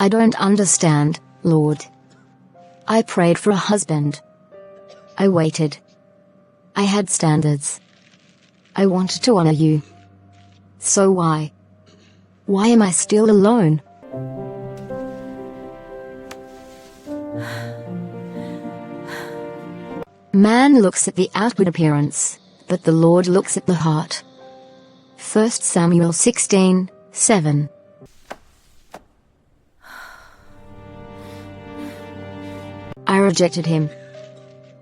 I don't understand, Lord. I prayed for a husband. I waited. I had standards. I wanted to honor you. So why? Why am I still alone? Man looks at the outward appearance, but the Lord looks at the heart. 1 Samuel 16:7. I rejected him.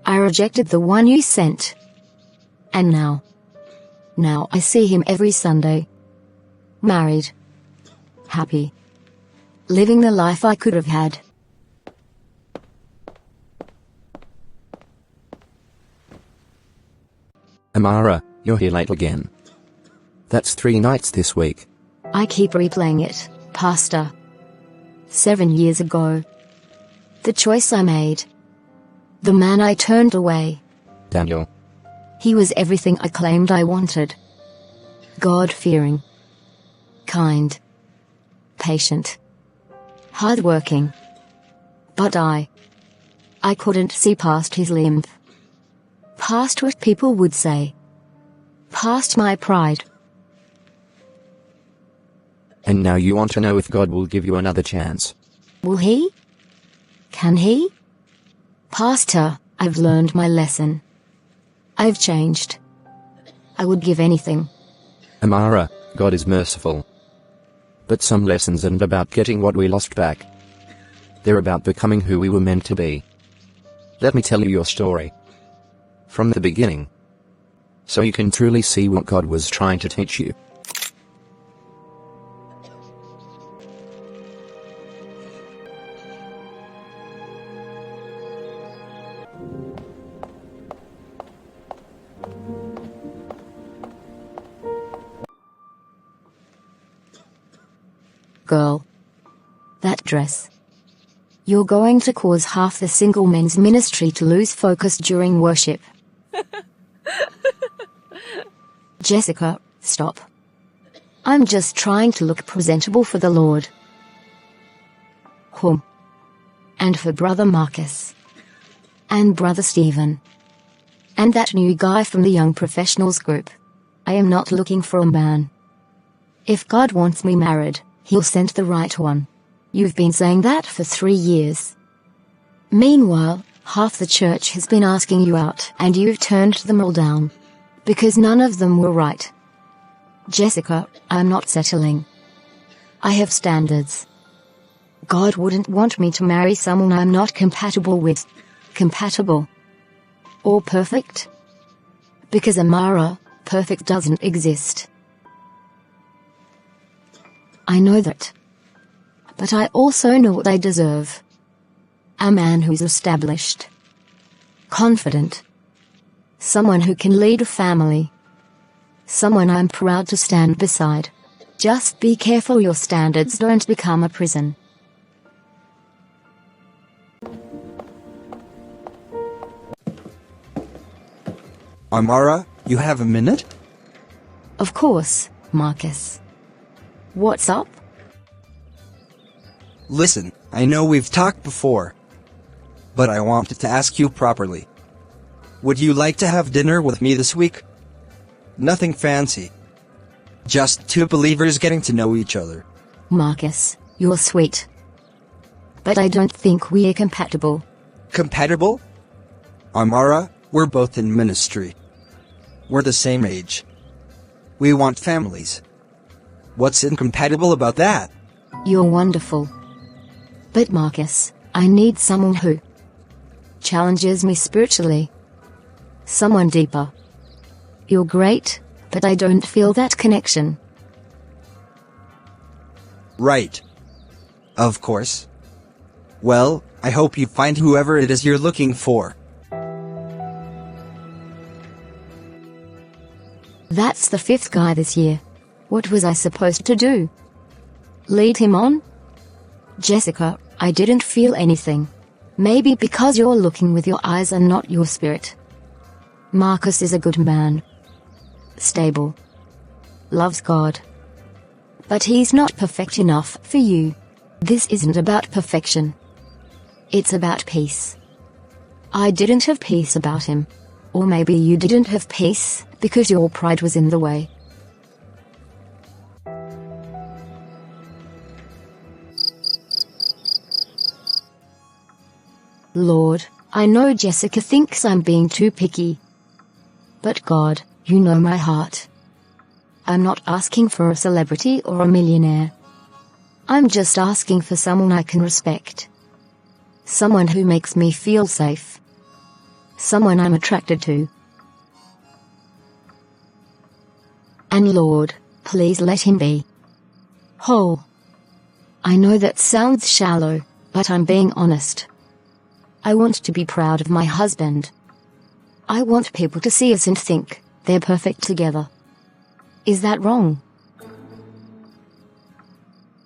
I rejected the one you sent. And now I see him every Sunday. Married. Happy. Living the life I could have had. Amara, you're here late again. That's 3 nights this week. I keep replaying it, Pastor. 7 years ago. The choice I made. The man I turned away. Daniel. He was everything I claimed I wanted. God-fearing. Kind. Patient. Hard-working. But I couldn't see past his lymph. Past what people would say. Past my pride. And now you want to know if God will give you another chance. Will he? Can he? Pastor, I've learned my lesson. I've changed. I would give anything. Amara, God is merciful. But some lessons aren't about getting what we lost back. They're about becoming who we were meant to be. Let me tell you your story. From the beginning. So you can truly see what God was trying to teach you. Girl. That dress. You're going to cause half the single men's ministry to lose focus during worship. Jessica, stop. I'm just trying to look presentable for the Lord. And for Brother Marcus. And Brother Stephen. And that new guy from the Young Professionals group. I am not looking for a man. If God wants me married, He'll send the right one. You've been saying that for 3 years. Meanwhile, half the church has been asking you out and you've turned them all down. Because none of them were right. Jessica, I'm not settling. I have standards. God wouldn't want me to marry someone I'm not compatible with. Compatible. Or perfect. Because Amara, perfect doesn't exist. I know that. But I also know what I deserve. A man who's established. Confident. Someone who can lead a family. Someone I'm proud to stand beside. Just be careful your standards don't become a prison. Amara, you have a minute? Of course, Marcus. What's up? Listen, I know we've talked before. But I wanted to ask you properly. Would you like to have dinner with me this week? Nothing fancy. Just 2 believers getting to know each other. Marcus, you're sweet. But I don't think we're compatible. Compatible? Amara, we're both in ministry. We're the same age. We want families. What's incompatible about that? You're wonderful. But Marcus, I need someone who challenges me spiritually. Someone deeper. You're great, but I don't feel that connection. Right. Of course. Well, I hope you find whoever it is you're looking for. That's the 5th guy this year. What was I supposed to do? Lead him on? Jessica, I didn't feel anything. Maybe because you're looking with your eyes and not your spirit. Marcus is a good man. Stable. Loves God. But he's not perfect enough for you. This isn't about perfection. It's about peace. I didn't have peace about him. Or maybe you didn't have peace, because your pride was in the way. Lord, I know Jessica thinks I'm being too picky. But God, you know my heart. I'm not asking for a celebrity or a millionaire. I'm just asking for someone I can respect. Someone who makes me feel safe. Someone I'm attracted to. And Lord, please let him be whole. I know that sounds shallow, but I'm being honest. I want to be proud of my husband. I want people to see us and think they're perfect together. Is that wrong?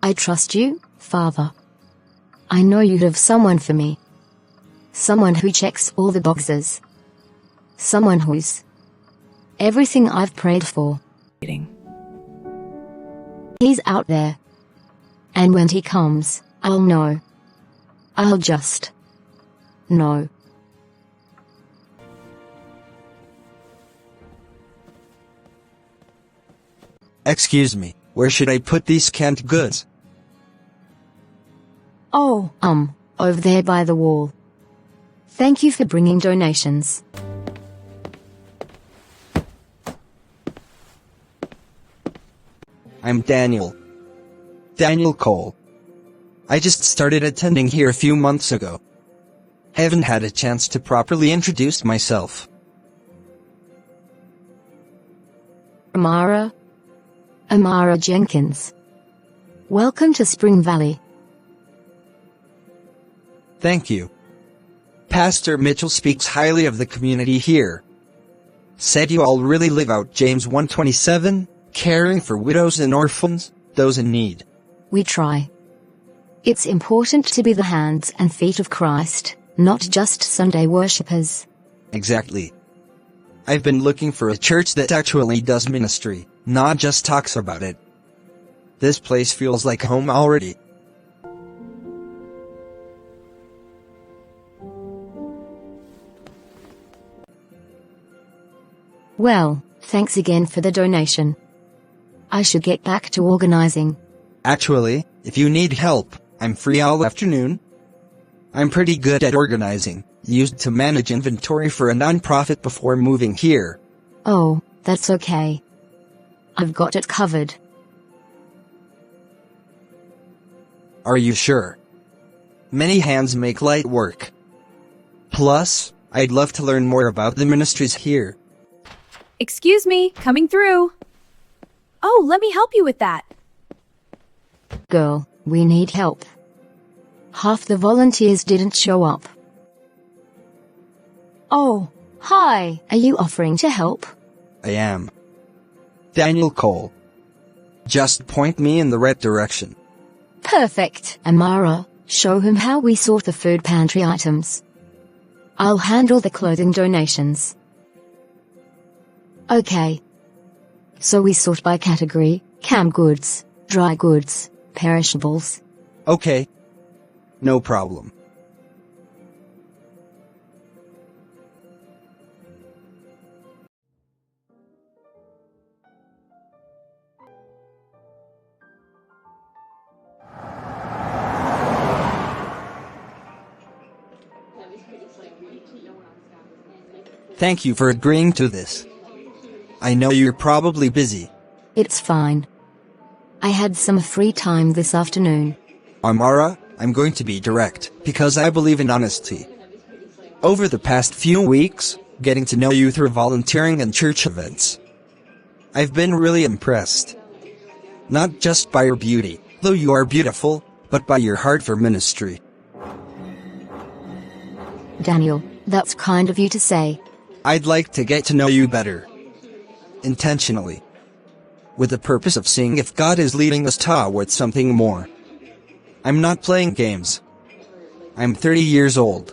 I trust you, Father. I know you have someone for me. Someone who checks all the boxes. Someone who's everything I've prayed for. He's out there. And when he comes, I'll know. I'll just know. Excuse me, where should I put these canned goods? Oh, over there by the wall. Thank you for bringing donations. I'm Daniel. Daniel Cole. I just started attending here a few months ago. Haven't had a chance to properly introduce myself. Amara Jenkins. Welcome to Spring Valley. Thank you. Pastor Mitchell speaks highly of the community here. Said you all really live out James 1:27, caring for widows and orphans, those in need. We try. It's important to be the hands and feet of Christ, not just Sunday worshippers. Exactly. I've been looking for a church that actually does ministry, not just talks about it. This place feels like home already. Well, thanks again for the donation. I should get back to organizing. Actually, if you need help, I'm free all afternoon. I'm pretty good at organizing, used to manage inventory for a nonprofit before moving here. Oh, that's okay. I've got it covered. Are you sure? Many hands make light work. Plus, I'd love to learn more about the ministries here. Excuse me, coming through. Oh, let me help you with that. Girl, we need help. Half the volunteers didn't show up. Oh, hi. Are you offering to help? I am. Daniel Cole. Just point me in the right direction. Perfect. Amara, show him how we sort the food pantry items. I'll handle the clothing donations. Okay. So we sort by category: canned goods, dry goods, perishables. Okay. No problem. Thank you for agreeing to this. I know you're probably busy. It's fine. I had some free time this afternoon. Amara, I'm going to be direct, because I believe in honesty. Over the past few weeks, getting to know you through volunteering and church events, I've been really impressed. Not just by your beauty, though you are beautiful, but by your heart for ministry. Daniel, that's kind of you to say. I'd like to get to know you better. Intentionally. With the purpose of seeing if God is leading us towards something more. I'm not playing games. I'm 30 years old.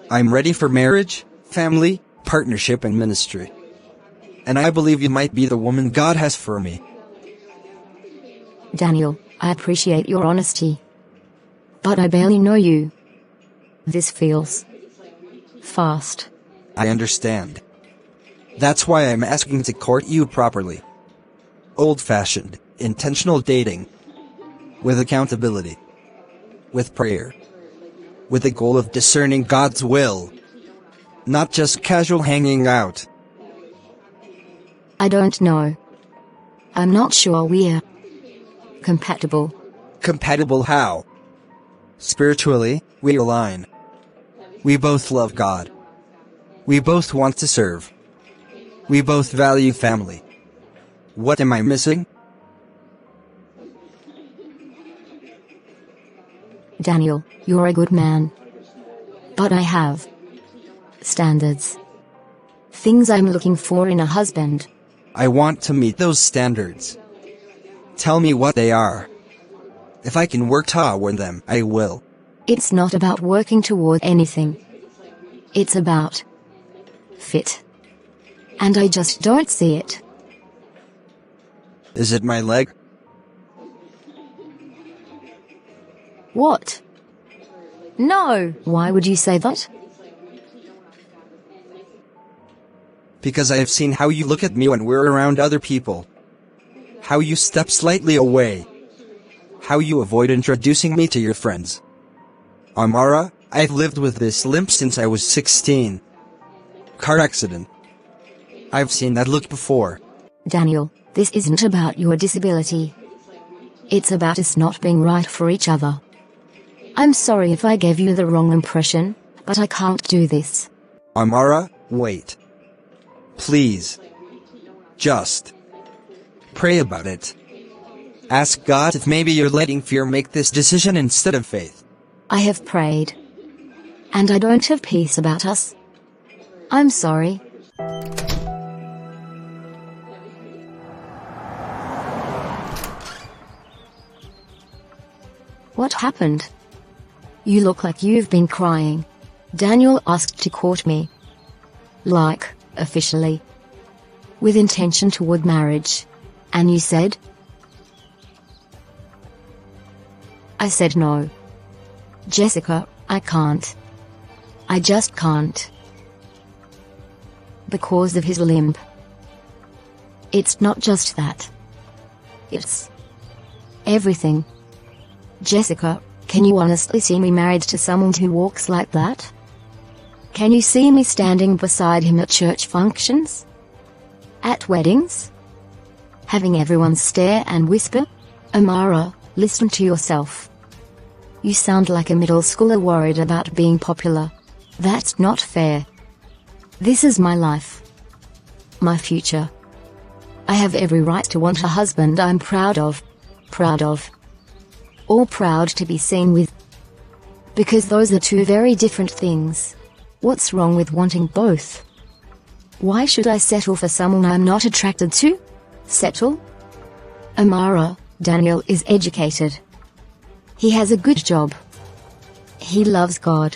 I'm ready for marriage, family, partnership and ministry. And I believe you might be the woman God has for me. Daniel, I appreciate your honesty. But I barely know you. This feels fast. I understand. That's why I'm asking to court you properly. Old-fashioned, intentional dating. With accountability. With prayer. With the goal of discerning God's will. Not just casual hanging out. I don't know. I'm not sure we're compatible. Compatible how? Spiritually, we align. We both love God. We both want to serve. We both value family. What am I missing? Daniel, you're a good man. But I have standards. Things I'm looking for in a husband. I want to meet those standards. Tell me what they are. If I can work toward them, I will. It's not about working toward anything. It's about fit. And I just don't see it. Is it my leg? What? No, why would you say that? Because I have seen how you look at me when we're around other people. How you step slightly away. How you avoid introducing me to your friends. Amara, I've lived with this limp since I was 16. Car accident. I've seen that look before. Daniel, this isn't about your disability. It's about us not being right for each other. I'm sorry if I gave you the wrong impression, but I can't do this. Amara, wait. Please. Just pray about it. Ask God if maybe you're letting fear make this decision instead of faith. I have prayed. And I don't have peace about us. I'm sorry. What happened? You look like you've been crying. Daniel asked to court me. Like, officially. With intention toward marriage. And you said? I said no. Jessica, I can't. I just can't. Because of his limp. It's not just that. It's everything. Jessica, can you honestly see me married to someone who walks like that? Can you see me standing beside him at church functions? At weddings? Having everyone stare and whisper? Amara, listen to yourself. You sound like a middle schooler worried about being popular. That's not fair. This is my life. My future. I have every right to want a husband I'm proud of. Or proud to be seen with. Because those are two very different things. What's wrong with wanting both? Why should I settle for someone I'm not attracted to? Settle? Amara, Daniel is educated. He has a good job. He loves God.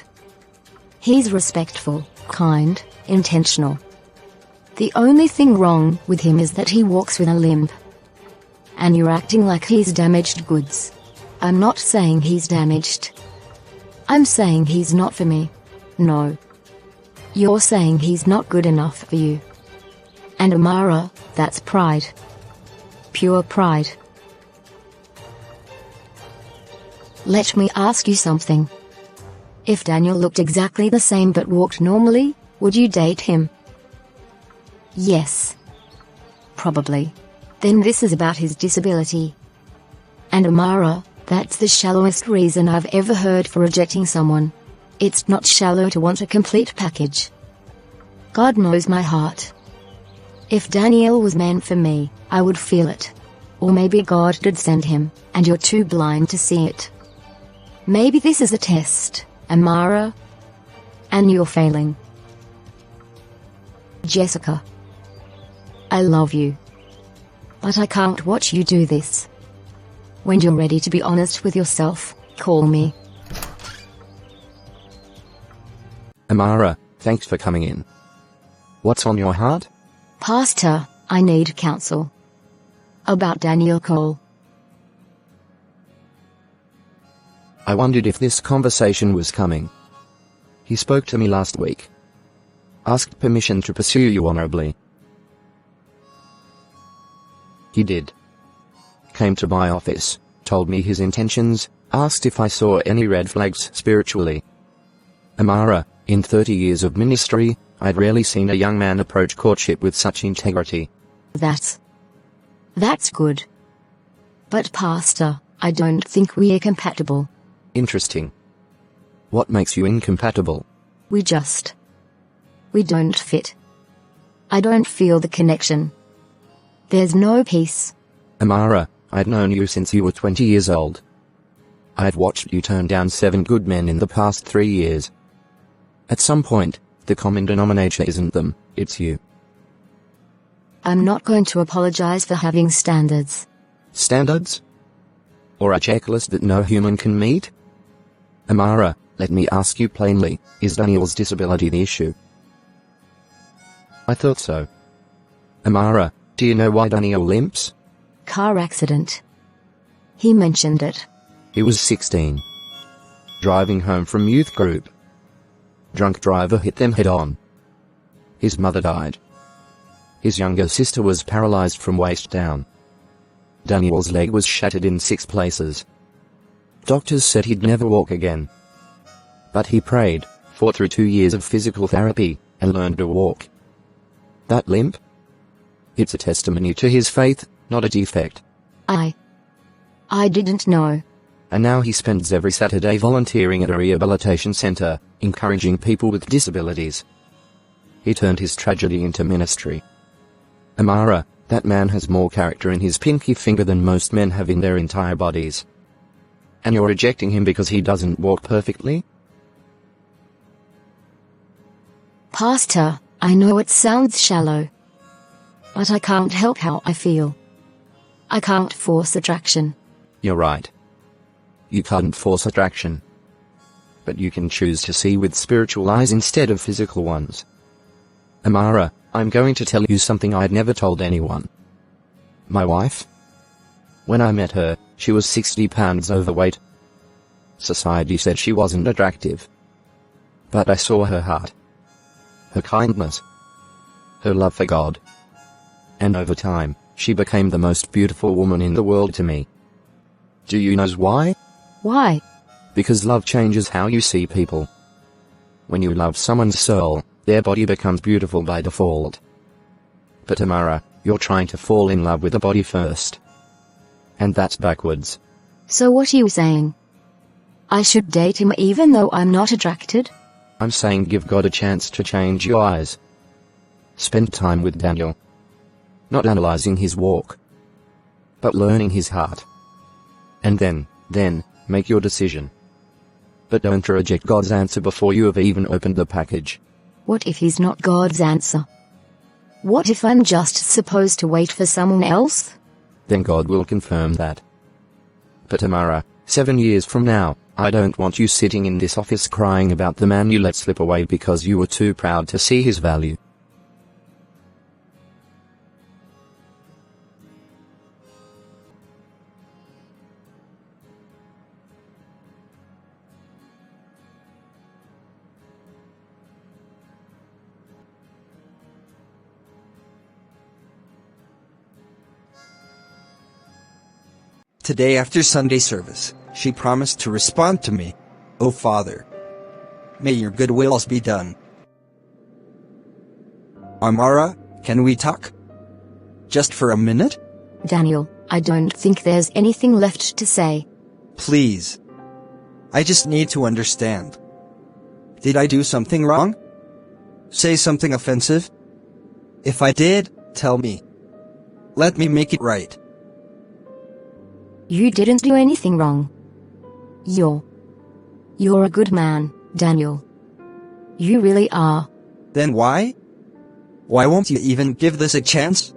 He's respectful, kind, intentional. The only thing wrong with him is that he walks with a limp. And you're acting like he's damaged goods. I'm not saying he's damaged. I'm saying he's not for me. No. You're saying he's not good enough for you. And Amara, that's pride. Pure pride. Let me ask you something. If Daniel looked exactly the same but walked normally, would you date him? Yes. Probably. Then this is about his disability. And Amara, that's the shallowest reason I've ever heard for rejecting someone. It's not shallow to want a complete package. God knows my heart. If Daniel was meant for me, I would feel it. Or maybe God did send him, and you're too blind to see it. Maybe this is a test, Amara. And you're failing. Jessica. I love you. But I can't watch you do this. When you're ready to be honest with yourself, call me. Amara, thanks for coming in. What's on your heart? Pastor, I need counsel. About Daniel Cole. I wondered if this conversation was coming. He spoke to me last week. Asked permission to pursue you honorably. He did. Came to my office, told me his intentions, asked if I saw any red flags spiritually. Amara, in 30 years of ministry, I'd rarely seen a young man approach courtship with such integrity. That's good. But Pastor, I don't think we're compatible. Interesting. What makes you incompatible? We don't fit. I don't feel the connection. There's no peace. Amara, I'd known you since you were 20 years old. I've watched you turn down 7 good men in the past 3 years. At some point, the common denominator isn't them, it's you. I'm not going to apologize for having standards. Standards? Or a checklist that no human can meet? Amara, let me ask you plainly, is Daniel's disability the issue? I thought so. Amara, do you know why Daniel limps? Car accident. He mentioned it. He was 16. Driving home from youth group. Drunk driver hit them head on. His mother died. His younger sister was paralyzed from waist down. Daniel's leg was shattered in 6 places. Doctors said he'd never walk again. But he prayed, fought through 2 years of physical therapy, and learned to walk. That limp? It's a testimony to his faith, not a defect. I didn't know. And now he spends every Saturday volunteering at a rehabilitation center, encouraging people with disabilities. He turned his tragedy into ministry. Amara, that man has more character in his pinky finger than most men have in their entire bodies. And you're rejecting him because he doesn't walk perfectly? Pastor, I know it sounds shallow. But I can't help how I feel. I can't force attraction. You're right. You can't force attraction. But you can choose to see with spiritual eyes instead of physical ones. Amara, I'm going to tell you something I'd never told anyone. My wife? When I met her, she was 60 pounds overweight. Society said she wasn't attractive. But I saw her heart. Her kindness. Her love for God. And over time, she became the most beautiful woman in the world to me. Do you know why? Why? Because love changes how you see people. When you love someone's soul, their body becomes beautiful by default. But Amara, you're trying to fall in love with the body first. And that's backwards. So what are you saying? I should date him even though I'm not attracted? I'm saying give God a chance to change your eyes. Spend time with Daniel. Not analyzing his walk, but learning his heart. And then, make your decision. But don't reject God's answer before you have even opened the package. What if he's not God's answer? What if I'm just supposed to wait for someone else? Then God will confirm that. But Amara, 7 years from now, I don't want you sitting in this office crying about the man you let slip away because you were too proud to see his value. Today after Sunday service, she promised to respond to me. Oh Father, may your good wills be done. Amara, can we talk? Just for a minute? Daniel, I don't think there's anything left to say. Please. I just need to understand. Did I do something wrong? Say something offensive? If I did, tell me. Let me make it right. You didn't do anything wrong. You're a good man, Daniel. You really are. Then why? Why won't you even give this a chance?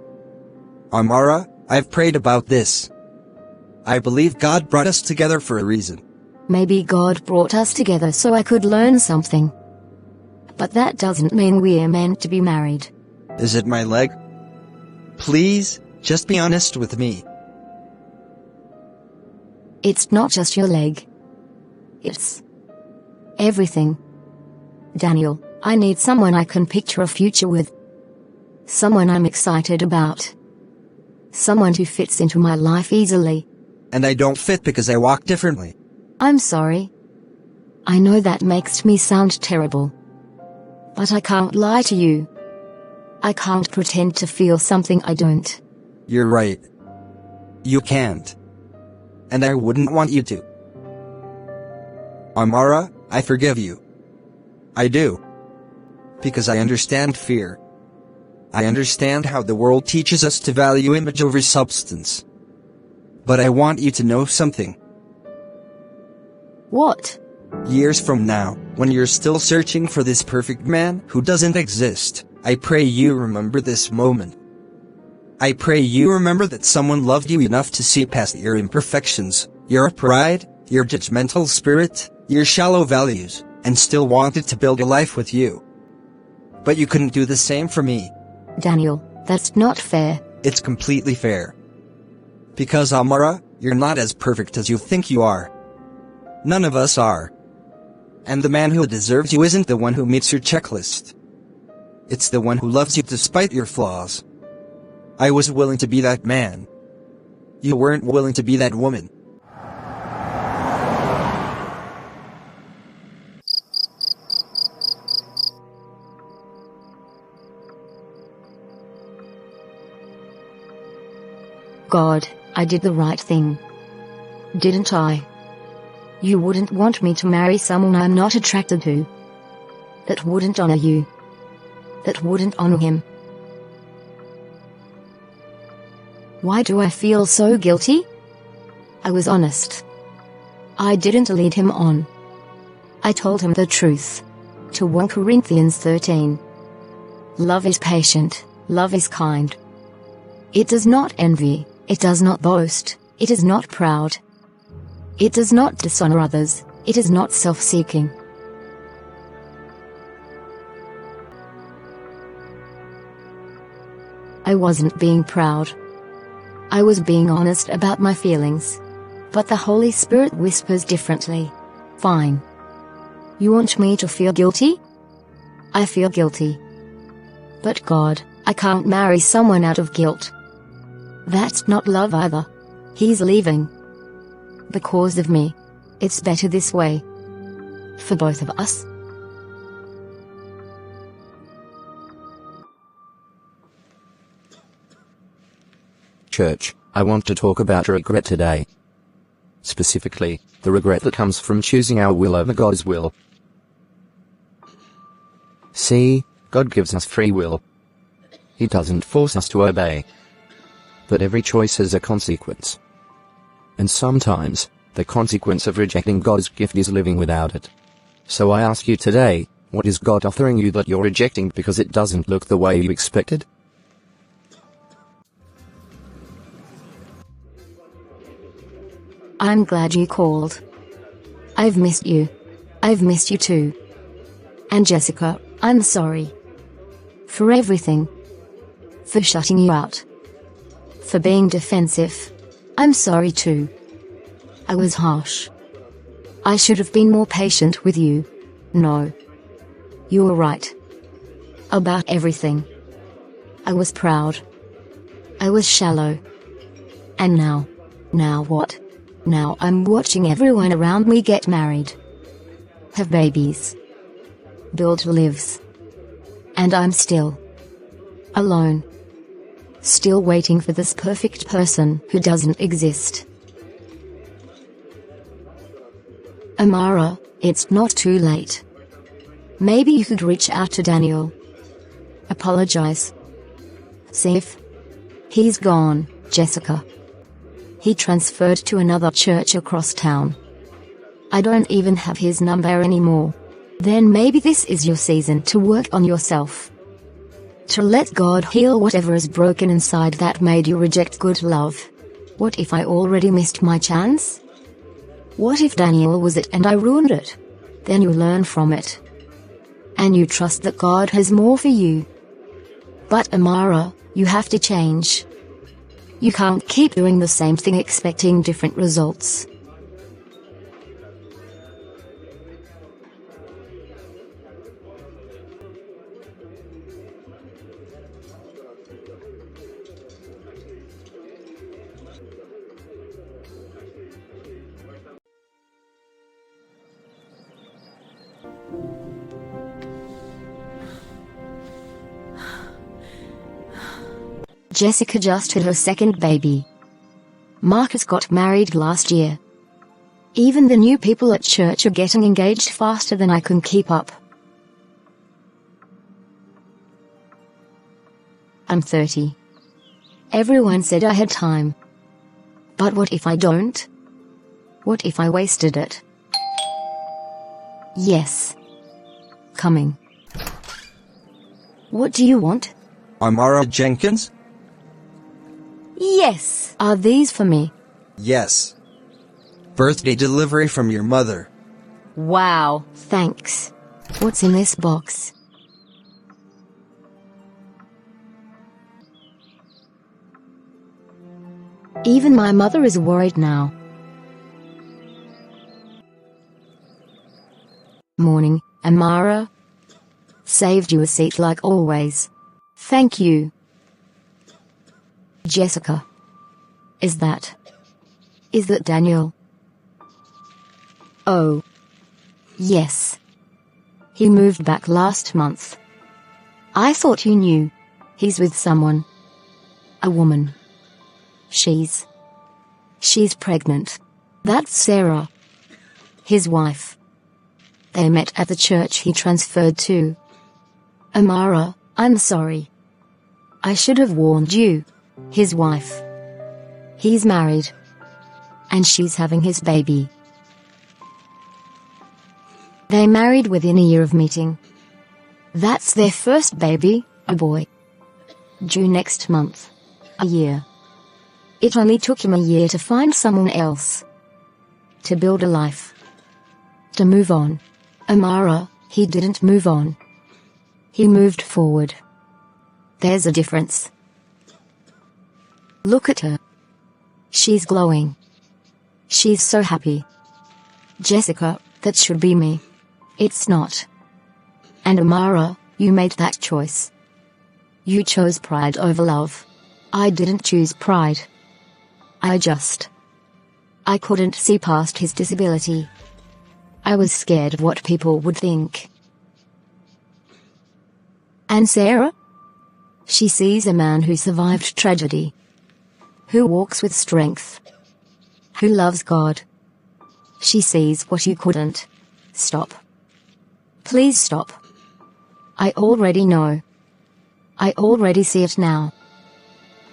Amara, I've prayed about this. I believe God brought us together for a reason. Maybe God brought us together so I could learn something. But that doesn't mean we're meant to be married. Is it my leg? Please, just be honest with me. It's not just your leg. It's everything. Daniel, I need someone I can picture a future with. Someone I'm excited about. Someone who fits into my life easily. And I don't fit because I walk differently. I'm sorry. I know that makes me sound terrible. But I can't lie to you. I can't pretend to feel something I don't. You're right. You can't. And I wouldn't want you to. Amara, I forgive you. I do. Because I understand fear. I understand how the world teaches us to value image over substance. But I want you to know something. What? Years from now, when you're still searching for this perfect man who doesn't exist, I pray you remember this moment. I pray you remember that someone loved you enough to see past your imperfections, your pride, your judgmental spirit, your shallow values, and still wanted to build a life with you. But you couldn't do the same for me. Daniel, that's not fair. It's completely fair. Because Amara, you're not as perfect as you think you are. None of us are. And the man who deserves you isn't the one who meets your checklist. It's the one who loves you despite your flaws. I was willing to be that man. You weren't willing to be that woman. God, I did the right thing. Didn't I? You wouldn't want me to marry someone I'm not attracted to. That wouldn't honor you. That wouldn't honor him. Why do I feel so guilty? I was honest. I didn't lead him on. I told him the truth. To 1 Corinthians 13. Love is patient, love is kind. It does not envy, it does not boast, it is not proud. It does not dishonor others, it is not self-seeking. I wasn't being proud. I was being honest about my feelings. But the Holy Spirit whispers differently. Fine. You want me to feel guilty? I feel guilty. But God, I can't marry someone out of guilt. That's not love either. He's leaving. Because of me. It's better this way. For both of us. Church, I want to talk about regret today. Specifically, the regret that comes from choosing our will over God's will. See, God gives us free will. He doesn't force us to obey. But every choice has a consequence. And sometimes, the consequence of rejecting God's gift is living without it. So I ask you today, what is God offering you that you're rejecting because it doesn't look the way you expected? I'm glad you called. I've missed you. I've missed you too. And Jessica, I'm sorry. For everything. For shutting you out. For being defensive. I'm sorry too. I was harsh. I should have been more patient with you. No. You were right. About everything. I was proud. I was shallow. And now what? Now I'm watching everyone around me get married. Have babies. Build lives. And I'm still alone. Still waiting for this perfect person who doesn't exist. Amara, it's not too late. Maybe you could reach out to Daniel. Apologize. See if he's gone, Jessica. He transferred to another church across town. I don't even have his number anymore. Then maybe this is your season to work on yourself. To let God heal whatever is broken inside that made you reject good love. What if I already missed my chance? What if Daniel was it and I ruined it? Then you learn from it. And you trust that God has more for you. But Amara, you have to change. You can't keep doing the same thing expecting different results. Jessica just had her second baby. Marcus got married last year. Even the new people at church are getting engaged faster than I can keep up. I'm 30. Everyone said I had time. But what if I don't? What if I wasted it? Yes. Coming. What do you want? Amara Jenkins? Yes. Are these for me? Yes. Birthday delivery from your mother. Wow, thanks. What's in this box? Even my mother is worried now. Morning, Amara. Saved you a seat like always. Thank you. Jessica. Is that Daniel? Oh. Yes. He moved back last month. I thought you knew. He's with someone. A woman. She's pregnant. That's Sarah. His wife. They met at the church he transferred to. Amara, I'm sorry. I should have warned you. His wife. He's married. And she's having his baby. They married within a year of meeting. That's their first baby, a boy. Due next month. A year. It only took him a year to find someone else. To build a life. To move on. Amara, he didn't move on. He moved forward. There's a difference. Look at her. She's glowing. She's so happy. Jessica, that should be me. It's not. And Amara, you made that choice. You chose pride over love. I didn't choose pride. I couldn't see past his disability. I was scared of what people would think. And Sarah? She sees a man who survived tragedy. Who walks with strength. Who loves God. She sees what you couldn't. Stop. Please stop. I already know. I already see it now.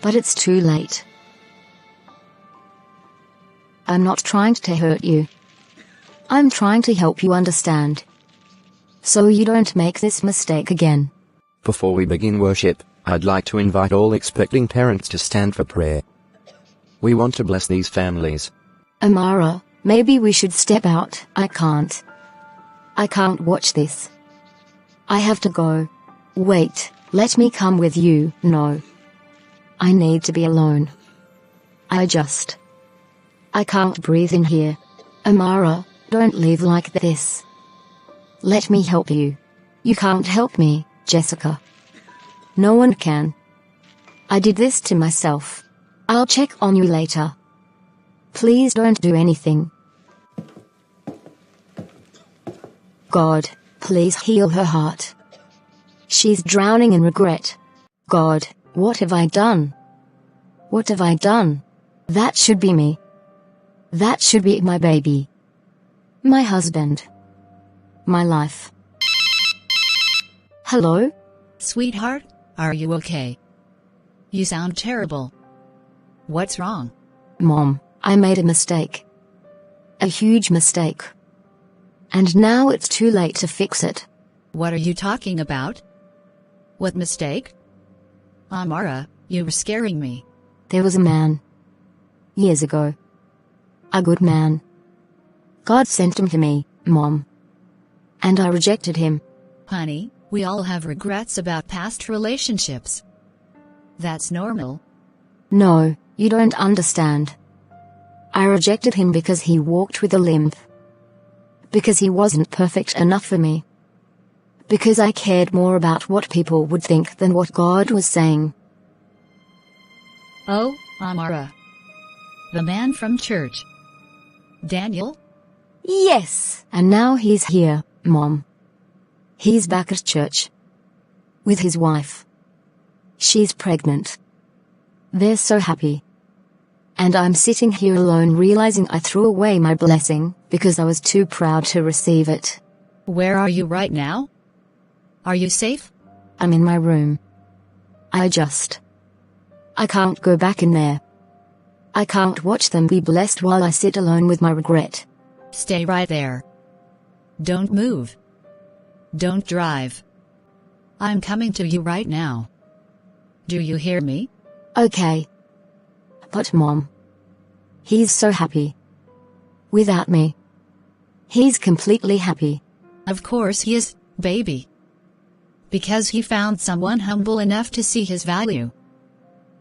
But it's too late. I'm not trying to hurt you. I'm trying to help you understand. So you don't make this mistake again. Before we begin worship, I'd like to invite all expecting parents to stand for prayer. We want to bless these families. Amara, maybe we should step out. I can't watch this. I have to go. Wait, let me come with you. No. I need to be alone. I can't breathe in here. Amara, don't leave like this. Let me help you. You can't help me, Jessica. No one can. I did this to myself. I'll check on you later. Please don't do anything. God, please heal her heart. She's drowning in regret. God, what have I done? What have I done? That should be me. That should be my baby. My husband. My life. Hello? Sweetheart, are you okay? You sound terrible. What's wrong? Mom, I made a mistake. A huge mistake. And now it's too late to fix it. What are you talking about? What mistake? Amara, you were scaring me. There was a man. Years ago. A good man. God sent him to me, Mom. And I rejected him. Honey, we all have regrets about past relationships. That's normal. No, you don't understand. I rejected him because he walked with a limp. Because he wasn't perfect enough for me. Because I cared more about what people would think than what God was saying. Oh, Amara. The man from church. Daniel? Yes, and now he's here, Mom. He's back at church. With his wife. She's pregnant. They're so happy. And I'm sitting here alone realizing I threw away my blessing because I was too proud to receive it. Where are you right now? Are you safe? I'm in my room. I can't go back in there. I can't watch them be blessed while I sit alone with my regret. Stay right there. Don't move. Don't drive. I'm coming to you right now. Do you hear me? Okay. But Mom, he's so happy. Without me. He's completely happy. Of course he is, baby. Because he found someone humble enough to see his value.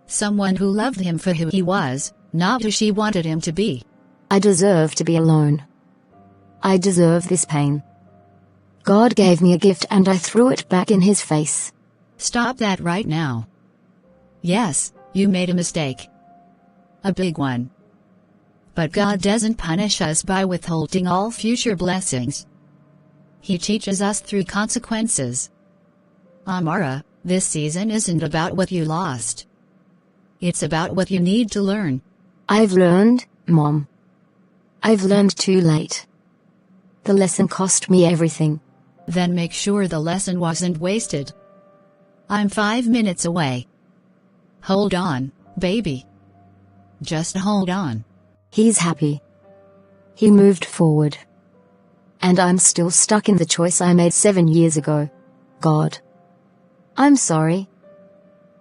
Someone who loved him for who he was, not who she wanted him to be. I deserve to be alone. I deserve this pain. God gave me a gift and I threw it back in his face. Stop that right now. Yes, you made a mistake. A big one. But God doesn't punish us by withholding all future blessings. He teaches us through consequences. Amara, this season isn't about what you lost. It's about what you need to learn. I've learned, Mom. I've learned too late. The lesson cost me everything. Then make sure the lesson wasn't wasted. I'm 5 minutes away. Hold on, baby. Just hold on. He's happy. He moved forward. And I'm still stuck in the choice I made 7 years ago. God. I'm sorry.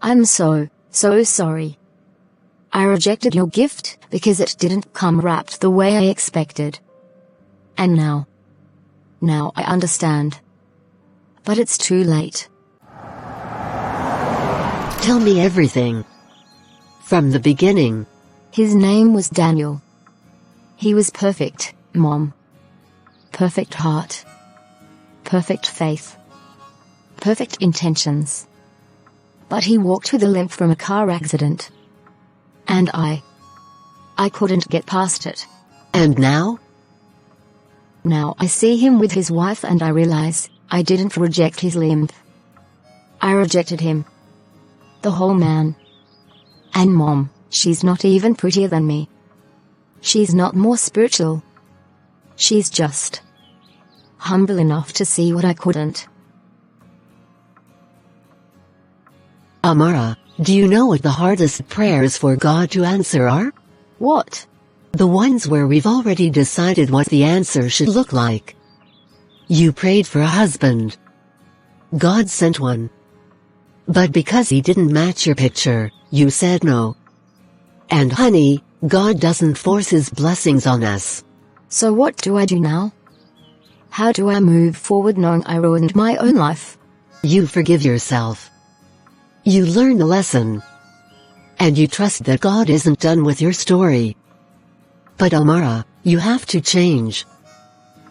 I'm so sorry. I rejected your gift because it didn't come wrapped the way I expected. And now I understand. But it's too late. Tell me everything. From the beginning. His name was Daniel. He was perfect, Mom. Perfect heart. Perfect faith. Perfect intentions. But he walked with a limp from a car accident. And I couldn't get past it. And now? Now I see him with his wife and I realize I didn't reject his limp. I rejected him. The whole man. And Mom, she's not even prettier than me. She's not more spiritual. She's just humble enough to see what I couldn't. Amara, do you know what the hardest prayers for God to answer are? What? The ones where we've already decided what the answer should look like. You prayed for a husband. God sent one. But because he didn't match your picture, you said no. And honey, God doesn't force his blessings on us. So what do I do now? How do I move forward knowing I ruined my own life? You forgive yourself. You learn the lesson. And you trust that God isn't done with your story. But Amara, you have to change.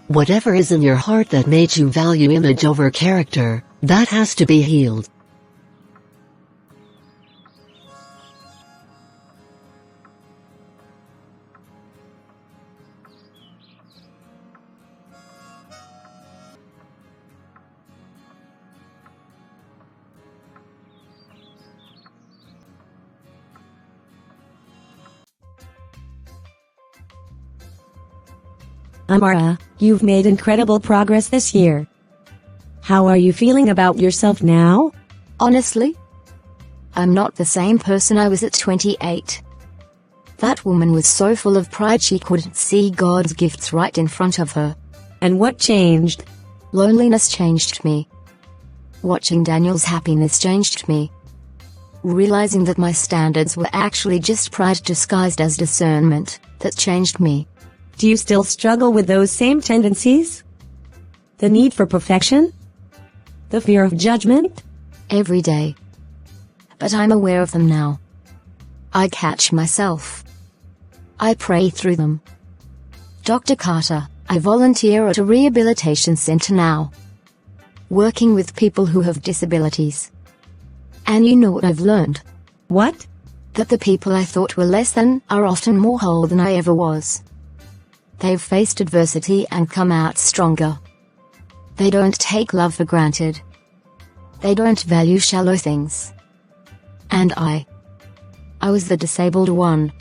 Whatever is in your heart that made you value image over character, that has to be healed. Amara, you've made incredible progress this year. How are you feeling about yourself now? Honestly, I'm not the same person I was at 28. That woman was so full of pride she couldn't see God's gifts right in front of her. And what changed? Loneliness changed me. Watching Daniel's happiness changed me. Realizing that my standards were actually just pride disguised as discernment, that changed me. Do you still struggle with those same tendencies? The need for perfection? The fear of judgment? Every day. But I'm aware of them now. I catch myself. I pray through them. Dr. Carter, I volunteer at a rehabilitation center now. Working with people who have disabilities. And you know what I've learned? What? That the people I thought were less than are often more whole than I ever was. They've faced adversity and come out stronger. They don't take love for granted. They don't value shallow things. And I I was the disabled one.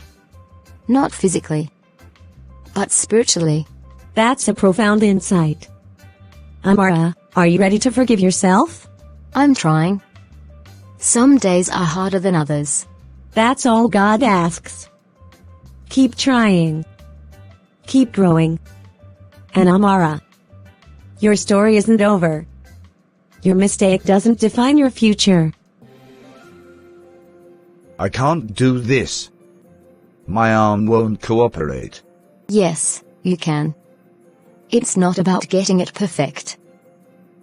Not physically, but spiritually. That's a profound insight. Amara, are you ready to forgive yourself? I'm trying. Some days are harder than others. That's all God asks. Keep trying. Keep growing. And Amara, your story isn't over. Your mistake doesn't define your future. I can't do this. My arm won't cooperate. Yes, you can. It's not about getting it perfect.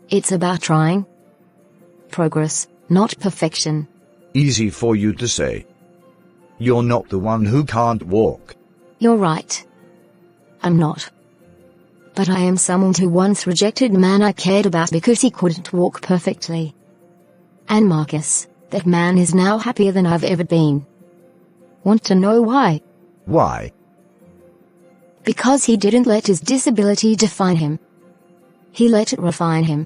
It's about trying. Progress, not perfection. Easy for you to say. You're not the one who can't walk. You're right. I'm not. But I am someone who once rejected a man I cared about because he couldn't walk perfectly. And Marcus, that man is now happier than I've ever been. Want to know why? Why? Because he didn't let his disability define him. He let it refine him.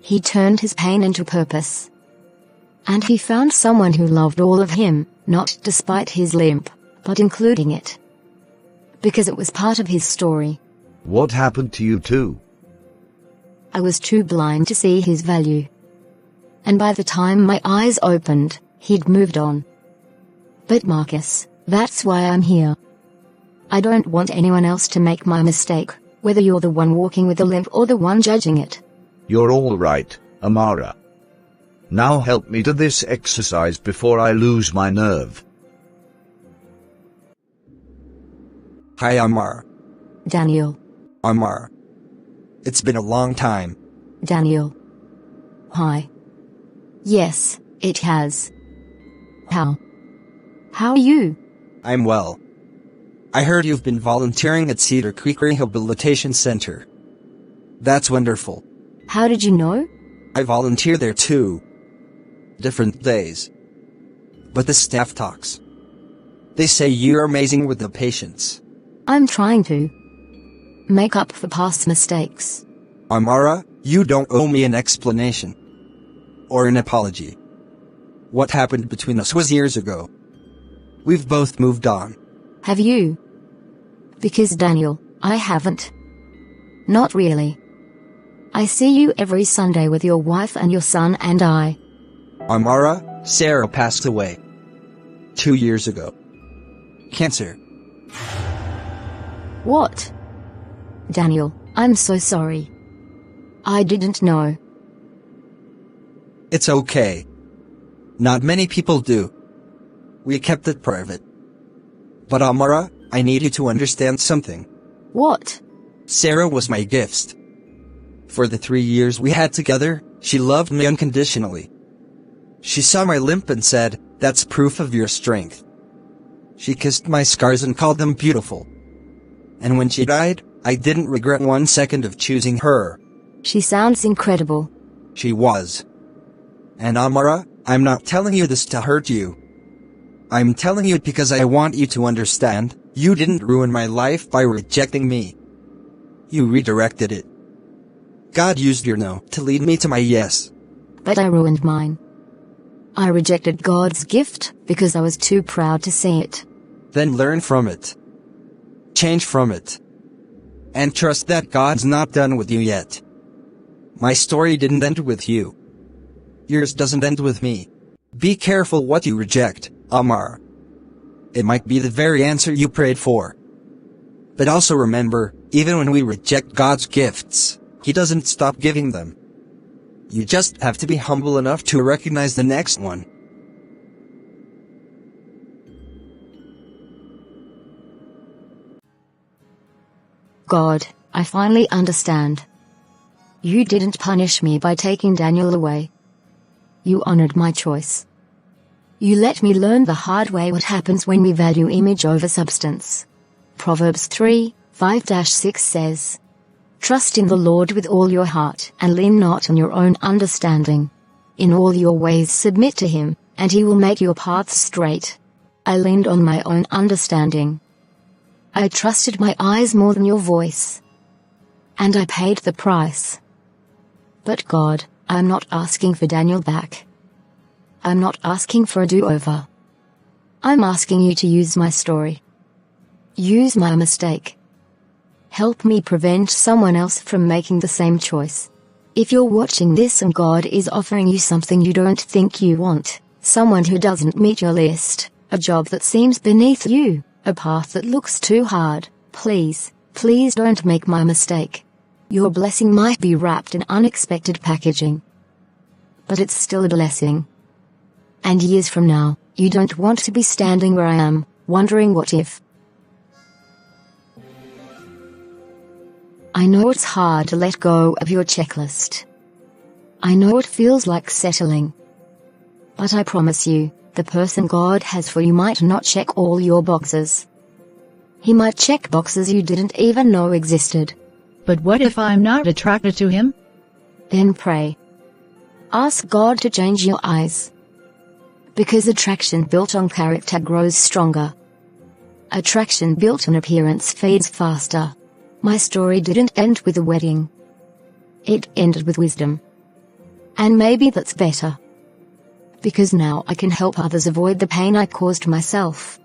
He turned his pain into purpose. And he found someone who loved all of him, not despite his limp, but including it. Because it was part of his story. What happened to you too? I was too blind to see his value. And by the time my eyes opened, he'd moved on. But Marcus, that's why I'm here. I don't want anyone else to make my mistake, whether you're the one walking with a limp or the one judging it. You're all right, Amara. Now help me to this exercise before I lose my nerve. Hi, Amara. Daniel. Amara. It's been a long time. Daniel. Hi. Yes, it has. How are you? I'm well. I heard you've been volunteering at Cedar Creek Rehabilitation Center. That's wonderful. How did you know? I volunteer there too. Different days. But the staff talks. They say you're amazing with the patients. I'm trying to make up for past mistakes. Amara, you don't owe me an explanation. Or an apology. What happened between us was years ago. We've both moved on. Have you? Because Daniel, I haven't. Not really. I see you every Sunday with your wife and your son and I. Amara, Sarah passed away 2 years ago. Cancer. What? Daniel, I'm so sorry. I didn't know. It's okay. Not many people do. We kept it private. But Amara, I need you to understand something. What? Sarah was my gift. For the 3 years we had together, she loved me unconditionally. She saw my limp and said, "That's proof of your strength." She kissed my scars and called them beautiful. And when she died, I didn't regret 1 second of choosing her. She sounds incredible. She was. And Amara, I'm not telling you this to hurt you. I'm telling you it because I want you to understand, you didn't ruin my life by rejecting me. You redirected it. God used your no to lead me to my yes. But I ruined mine. I rejected God's gift because I was too proud to see it. Then learn from it. Change from it. And trust that God's not done with you yet. My story didn't end with you. Yours doesn't end with me. Be careful what you reject, Amara. It might be the very answer you prayed for. But also remember, even when we reject God's gifts, He doesn't stop giving them. You just have to be humble enough to recognize the next one. God, I finally understand. You didn't punish me by taking Daniel away. You honored my choice. You let me learn the hard way what happens when we value image over substance. Proverbs 3:5-6 says, "Trust in the Lord with all your heart and lean not on your own understanding. In all your ways submit to Him, and He will make your paths straight." I leaned on my own understanding. I trusted my eyes more than your voice. And I paid the price. But God, I'm not asking for Daniel back. I'm not asking for a do-over. I'm asking you to use my story. Use my mistake. Help me prevent someone else from making the same choice. If you're watching this and God is offering you something you don't think you want, someone who doesn't meet your list, a job that seems beneath you, a path that looks too hard, please don't make my mistake. Your blessing might be wrapped in unexpected packaging, but it's still a blessing. And years from now, you don't want to be standing where I am, wondering what if. I know it's hard to let go of your checklist. I know it feels like settling. But I promise you, the person God has for you might not check all your boxes. He might check boxes you didn't even know existed. But what if I'm not attracted to him? Then pray. Ask God to change your eyes. Because attraction built on character grows stronger. Attraction built on appearance fades faster. My story didn't end with a wedding. It ended with wisdom. And maybe that's better. Because now I can help others avoid the pain I caused myself.